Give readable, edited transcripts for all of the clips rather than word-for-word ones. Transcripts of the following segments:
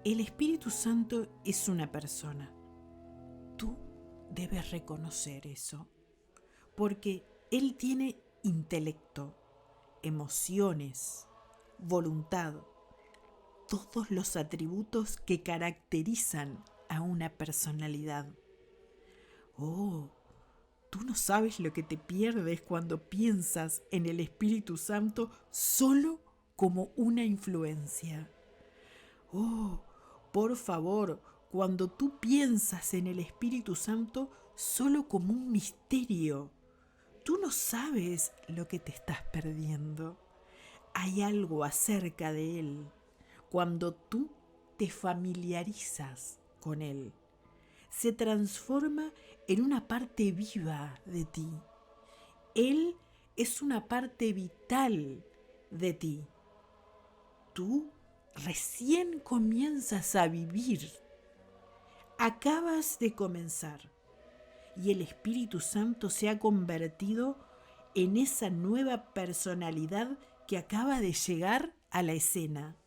El Espíritu Santo es una persona. Tú debes reconocer eso, porque Él tiene intelecto, emociones, voluntad, todos los atributos que caracterizan a una personalidad. Oh, tú no sabes lo que te pierdes cuando piensas en el Espíritu Santo solo como una influencia. Oh, por favor, cuando tú piensas en el Espíritu Santo solo como un misterio, tú no sabes lo que te estás perdiendo. Hay algo acerca de Él. Cuando tú te familiarizas con Él, se transforma en una parte viva de ti. Él es una parte vital de ti. Tú recién comienzas a vivir. Acabas de comenzar y el Espíritu Santo se ha convertido en esa nueva personalidad que acaba de llegar a la escena.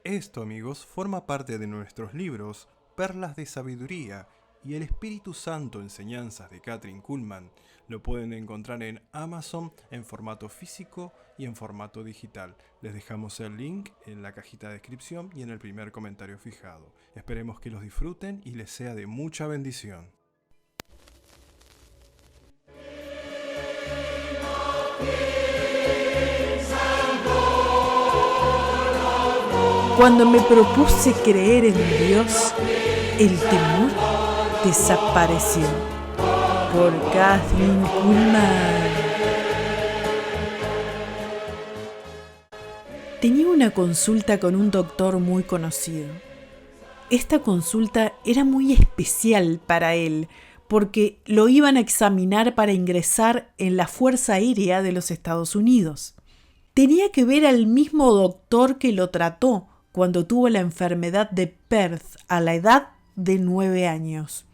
Esto, amigos, forma parte de nuestros libros Perlas de Sabiduría y El Espíritu Santo, enseñanzas de Kathryn Kuhlman. Lo pueden encontrar en Amazon en formato físico y en formato digital. Les dejamos el link en la cajita de descripción y en el primer comentario fijado. Esperemos que los disfruten y les sea de mucha bendición. Cuando me propuse creer en Dios, el temor desapareció. Por Kathryn Kuhlman. Tenía una consulta con un doctor muy conocido. Esta consulta era muy especial para él porque lo iban a examinar para ingresar en la Fuerza Aérea de los Estados Unidos. Tenía que ver al mismo doctor que lo trató cuando tuvo la enfermedad de Perth a la edad de 9 años.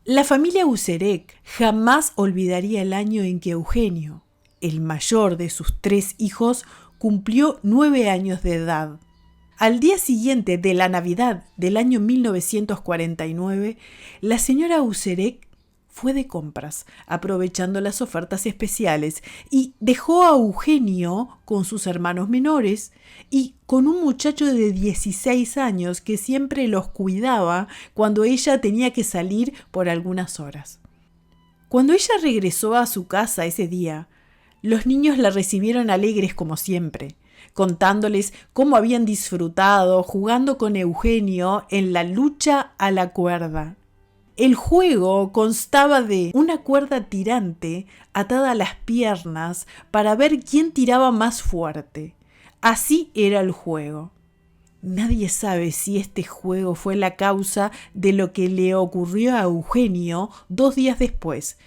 La familia Userek jamás olvidaría el año en que Eugenio, el mayor de sus 3 hijos, cumplió 9 años de edad. Al día siguiente de la Navidad del año 1949, la señora Userek fue de compras, aprovechando las ofertas especiales, y dejó a Eugenio con sus hermanos menores y con un muchacho de 16 años que siempre los cuidaba cuando ella tenía que salir por algunas horas. Cuando ella regresó a su casa ese día, los niños la recibieron alegres como siempre, contándoles cómo habían disfrutado jugando con Eugenio en la lucha a la cuerda. El juego constaba de una cuerda tirante atada a las piernas para ver quién tiraba más fuerte. Así era el juego. Nadie sabe si este juego fue la causa de lo que le ocurrió a Eugenio 2 días después,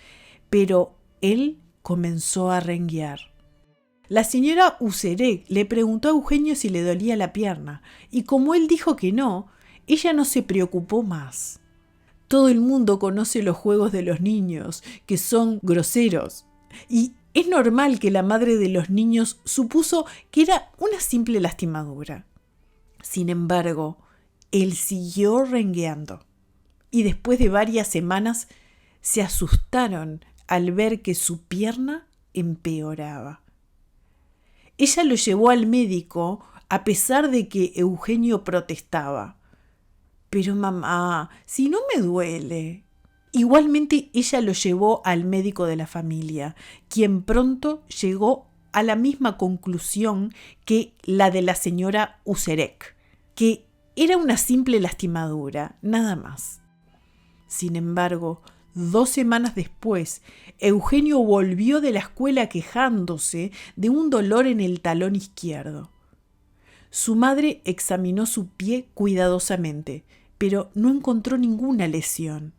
pero él comenzó a renguear. La señora Userek le preguntó a Eugenio si le dolía la pierna, y como él dijo que no, ella no se preocupó más. Todo el mundo conoce los juegos de los niños, que son groseros, y es normal que la madre de los niños supuso que era una simple lastimadura. Sin embargo, él siguió rengueando, y después de varias semanas se asustaron al ver que su pierna empeoraba. Ella lo llevó al médico a pesar de que Eugenio protestaba. Pero mamá, si no me duele. Igualmente ella lo llevó al médico de la familia, quien pronto llegó a la misma conclusión que la de la señora Userek, que era una simple lastimadura, nada más. Sin embargo, 2 semanas después, Eugenio volvió de la escuela quejándose de un dolor en el talón izquierdo. Su madre examinó su pie cuidadosamente, pero no encontró ninguna lesión.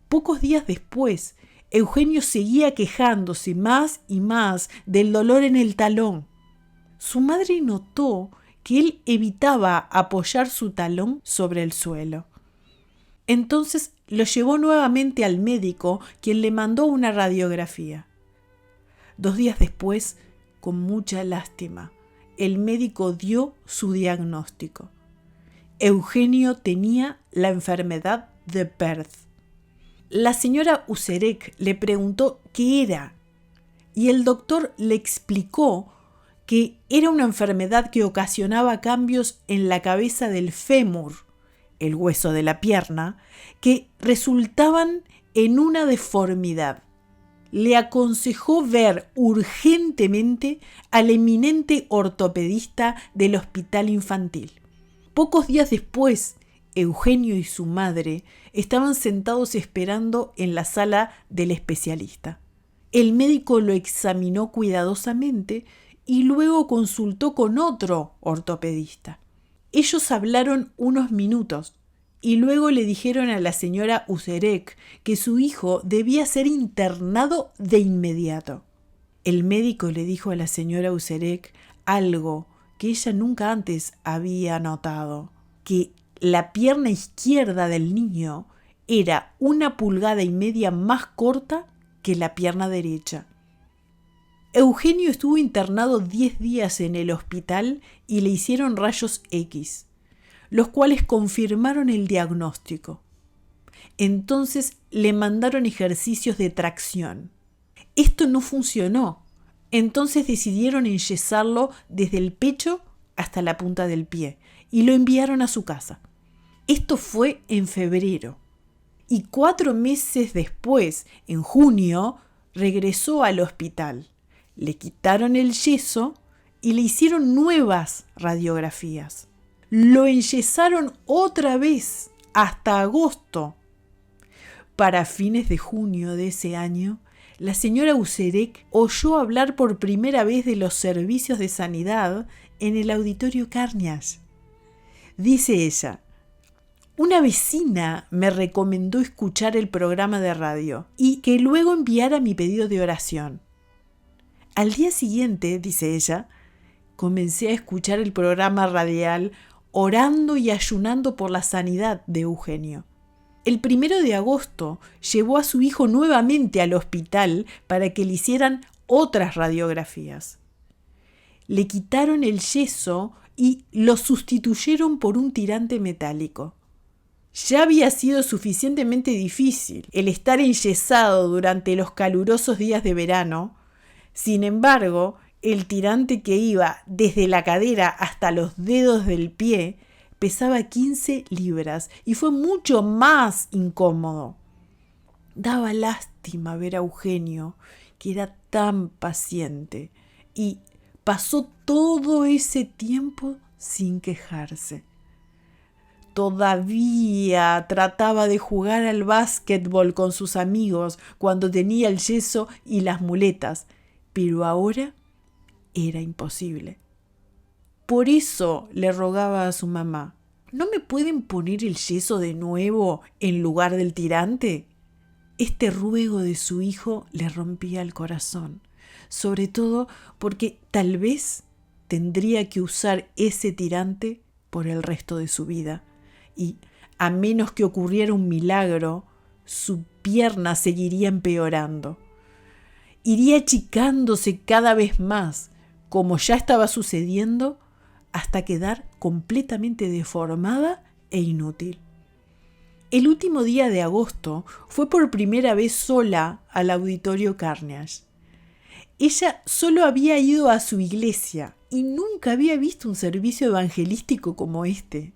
Pocos días después, Eugenio seguía quejándose más y más del dolor en el talón. Su madre notó que él evitaba apoyar su talón sobre el suelo. Entonces lo llevó nuevamente al médico, quien le mandó una radiografía. 2 días después, con mucha lástima, el médico dio su diagnóstico. Eugenio tenía la enfermedad de Perth. La señora Userek le preguntó qué era y el doctor le explicó que era una enfermedad que ocasionaba cambios en la cabeza del fémur, el hueso de la pierna, que resultaban en una deformidad. Le aconsejó ver urgentemente al eminente ortopedista del hospital infantil. Pocos días después, Eugenio y su madre estaban sentados esperando en la sala del especialista. El médico lo examinó cuidadosamente y luego consultó con otro ortopedista. Ellos hablaron unos minutos y luego le dijeron a la señora Userek que su hijo debía ser internado de inmediato. El médico le dijo a la señora Userek algo que ella nunca antes había notado, que la pierna izquierda del niño era 1,5 pulgadas más corta que la pierna derecha. Eugenio estuvo internado 10 días en el hospital y le hicieron rayos X, los cuales confirmaron el diagnóstico. Entonces le mandaron ejercicios de tracción. Esto no funcionó, entonces decidieron enyesarlo desde el pecho hasta la punta del pie y lo enviaron a su casa. Esto fue en febrero. Y 4 meses después, en junio, regresó al hospital. Le quitaron el yeso y le hicieron nuevas radiografías. Lo enyesaron otra vez hasta agosto. Para fines de junio de ese año, la señora Userek oyó hablar por primera vez de los servicios de sanidad en el auditorio Carnegie. Dice ella: una vecina me recomendó escuchar el programa de radio y que luego enviara mi pedido de oración. Al día siguiente, dice ella, comencé a escuchar el programa radial orando y ayunando por la sanidad de Eugenio. El 1 de agosto llevó a su hijo nuevamente al hospital para que le hicieran otras radiografías. Le quitaron el yeso y lo sustituyeron por un tirante metálico. Ya había sido suficientemente difícil el estar enyesado durante los calurosos días de verano. Sin embargo, el tirante que iba desde la cadera hasta los dedos del pie pesaba 15 libras y fue mucho más incómodo. Daba lástima ver a Eugenio, que era tan paciente, y pasó todo ese tiempo sin quejarse. Todavía trataba de jugar al básquetbol con sus amigos cuando tenía el yeso y las muletas, pero ahora era imposible. Por eso le rogaba a su mamá: ¿no me pueden poner el yeso de nuevo en lugar del tirante? Este ruego de su hijo le rompía el corazón, sobre todo porque tal vez tendría que usar ese tirante por el resto de su vida. Y, a menos que ocurriera un milagro, su pierna seguiría empeorando. Iría achicándose cada vez más, como ya estaba sucediendo, hasta quedar completamente deformada e inútil. El último día de agosto fue por primera vez sola al auditorio Carnegie. Ella solo había ido a su iglesia y nunca había visto un servicio evangelístico como este.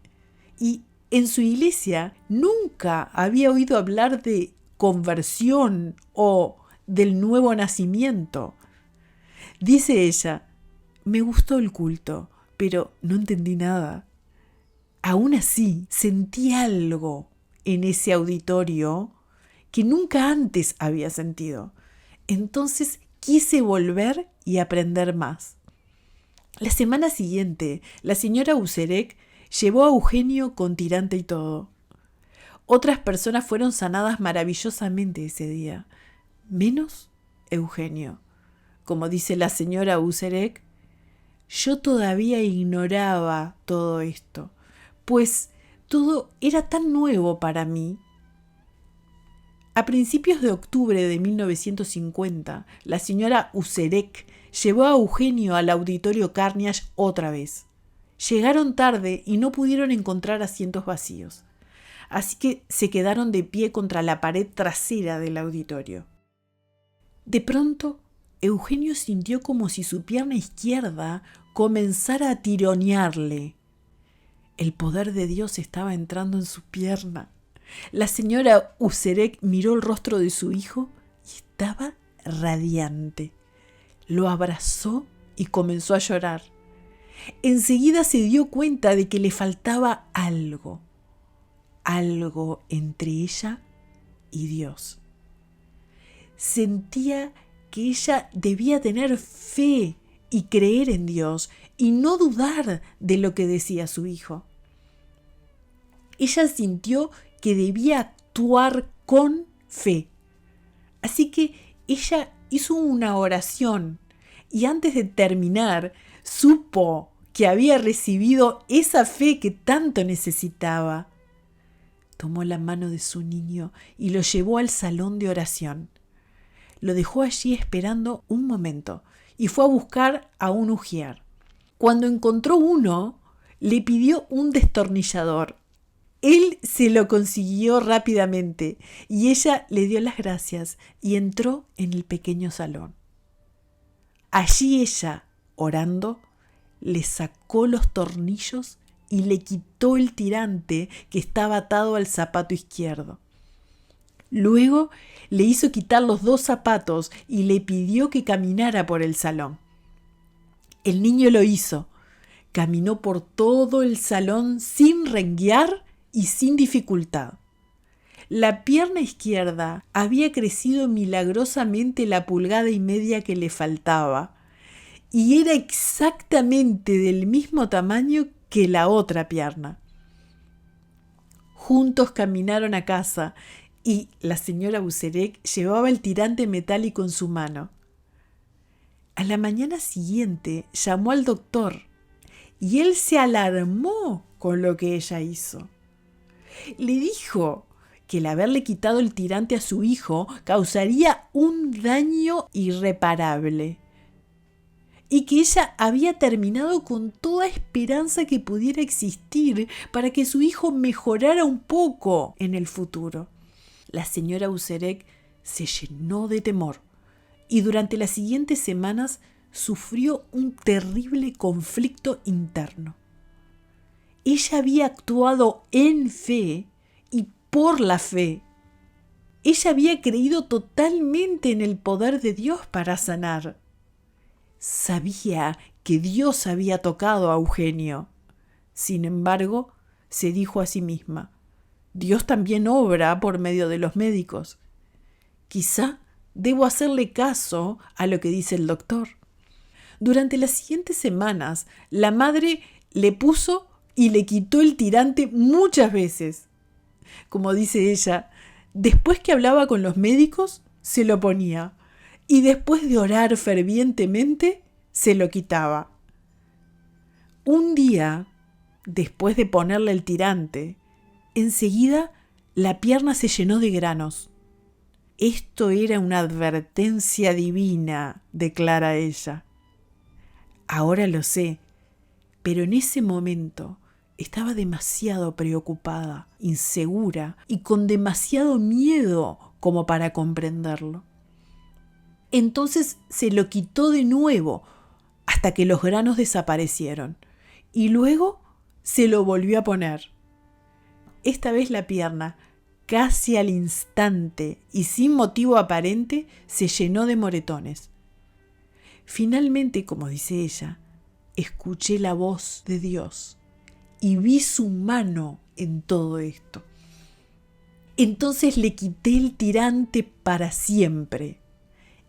Y en su iglesia nunca había oído hablar de conversión o del nuevo nacimiento. Dice ella: me gustó el culto, pero no entendí nada. Aún así, sentí algo en ese auditorio que nunca antes había sentido. Entonces quise volver y aprender más. La semana siguiente, la señora Userek llevó a Eugenio con tirante y todo. Otras personas fueron sanadas maravillosamente ese día, menos Eugenio. Como dice la señora Userek, yo todavía ignoraba todo esto, pues todo era tan nuevo para mí. A principios de octubre de 1950, la señora Userek llevó a Eugenio al auditorio Carnegie otra vez. Llegaron tarde y no pudieron encontrar asientos vacíos, así que se quedaron de pie contra la pared trasera del auditorio. De pronto, Eugenio sintió como si su pierna izquierda comenzara a tironearle. El poder de Dios estaba entrando en su pierna. La señora Userek miró el rostro de su hijo y estaba radiante. Lo abrazó y comenzó a llorar. Enseguida se dio cuenta de que le faltaba algo entre ella y Dios. Sentía que ella debía tener fe y creer en Dios y no dudar de lo que decía su hijo. Ella sintió que debía actuar con fe. Así que ella hizo una oración y antes de terminar supo que había recibido esa fe que tanto necesitaba. Tomó la mano de su niño y lo llevó al salón de oración. Lo dejó allí esperando un momento y fue a buscar a un ujier. Cuando encontró uno, le pidió un destornillador. Él se lo consiguió rápidamente y ella le dio las gracias y entró en el pequeño salón. Allí ella, orando, le sacó los tornillos y le quitó el tirante que estaba atado al zapato izquierdo. Luego le hizo quitar los 2 zapatos y le pidió que caminara por el salón. El niño lo hizo. Caminó por todo el salón sin renguear y sin dificultad. La pierna izquierda había crecido milagrosamente la 1,5 pulgadas que le faltaba y era exactamente del mismo tamaño que la otra pierna. Juntos caminaron a casa y la señora Userek llevaba el tirante metálico en su mano. A la mañana siguiente llamó al doctor y él se alarmó con lo que ella hizo. Le dijo que el haberle quitado el tirante a su hijo causaría un daño irreparable y que ella había terminado con toda esperanza que pudiera existir para que su hijo mejorara un poco en el futuro. La señora Userek se llenó de temor y durante las siguientes semanas sufrió un terrible conflicto interno. Ella había actuado en fe y por la fe. Ella había creído totalmente en el poder de Dios para sanar. Sabía que Dios había tocado a Eugenio. Sin embargo, se dijo a sí misma, Dios también obra por medio de los médicos. Quizá debo hacerle caso a lo que dice el doctor. Durante las siguientes semanas, la madre le puso y le quitó el tirante muchas veces. Como dice ella, después que hablaba con los médicos, se lo ponía. Y después de orar fervientemente, se lo quitaba. Un día, después de ponerle el tirante, enseguida la pierna se llenó de granos. Esto era una advertencia divina, declara ella. Ahora lo sé, pero en ese momento estaba demasiado preocupada, insegura y con demasiado miedo como para comprenderlo. Entonces se lo quitó de nuevo hasta que los granos desaparecieron y luego se lo volvió a poner. Esta vez la pierna, casi al instante y sin motivo aparente, se llenó de moretones. Finalmente, como dice ella, escuché la voz de Dios y vi su mano en todo esto. Entonces le quité el tirante para siempre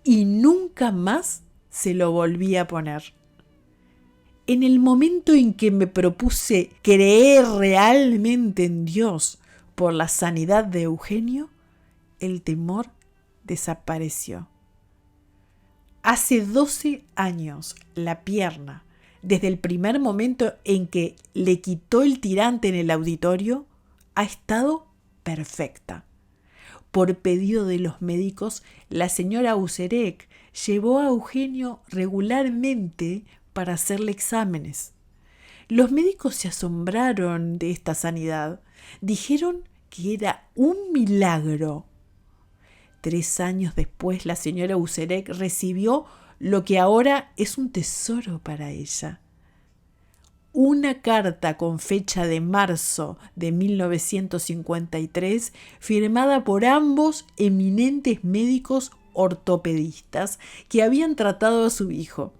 y nunca más se lo volví a poner. En el momento en que me propuse creer realmente en Dios por la sanidad de Eugenio, el temor desapareció. Hace 12 años la pierna, desde el primer momento en que le quitó el tirante en el auditorio, ha estado perfecta. Por pedido de los médicos, la señora Userek llevó a Eugenio regularmente para hacerle exámenes. Los médicos se asombraron de esta sanidad. Dijeron que era un milagro. 3 años después, la señora Husserek recibió lo que ahora es un tesoro para ella. Una carta con fecha de marzo de 1953, firmada por ambos eminentes médicos ortopedistas que habían tratado a su hijo.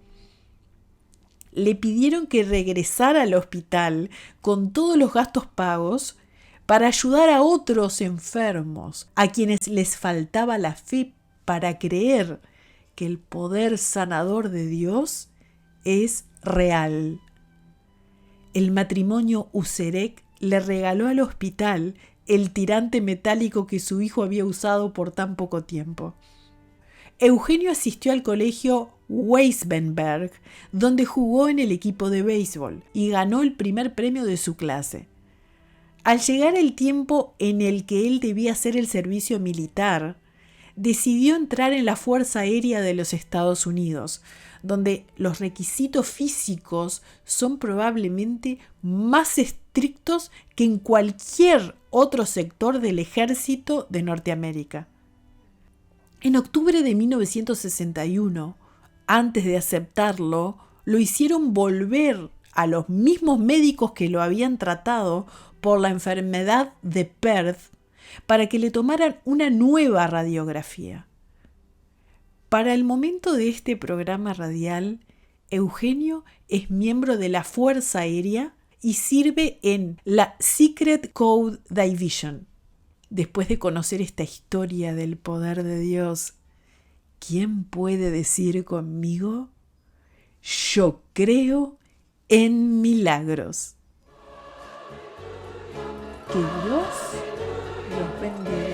Le pidieron que regresara al hospital con todos los gastos pagos para ayudar a otros enfermos, a quienes les faltaba la fe para creer que el poder sanador de Dios es real. El matrimonio Husserek le regaló al hospital el tirante metálico que su hijo había usado por tan poco tiempo. Eugenio asistió al colegio Weissenberg, donde jugó en el equipo de béisbol y ganó el primer premio de su clase. Al llegar el tiempo en el que él debía hacer el servicio militar, decidió entrar en la Fuerza Aérea de los Estados Unidos, donde los requisitos físicos son probablemente más estrictos que en cualquier otro sector del ejército de Norteamérica. En octubre de 1961, antes de aceptarlo, lo hicieron volver a los mismos médicos que lo habían tratado por la enfermedad de Perth para que le tomaran una nueva radiografía. Para el momento de este programa radial, Eugenio es miembro de la Fuerza Aérea y sirve en la Secret Code Division. Después de conocer esta historia del poder de Dios, ¿quién puede decir conmigo? Yo creo en milagros. Que Dios los bendiga.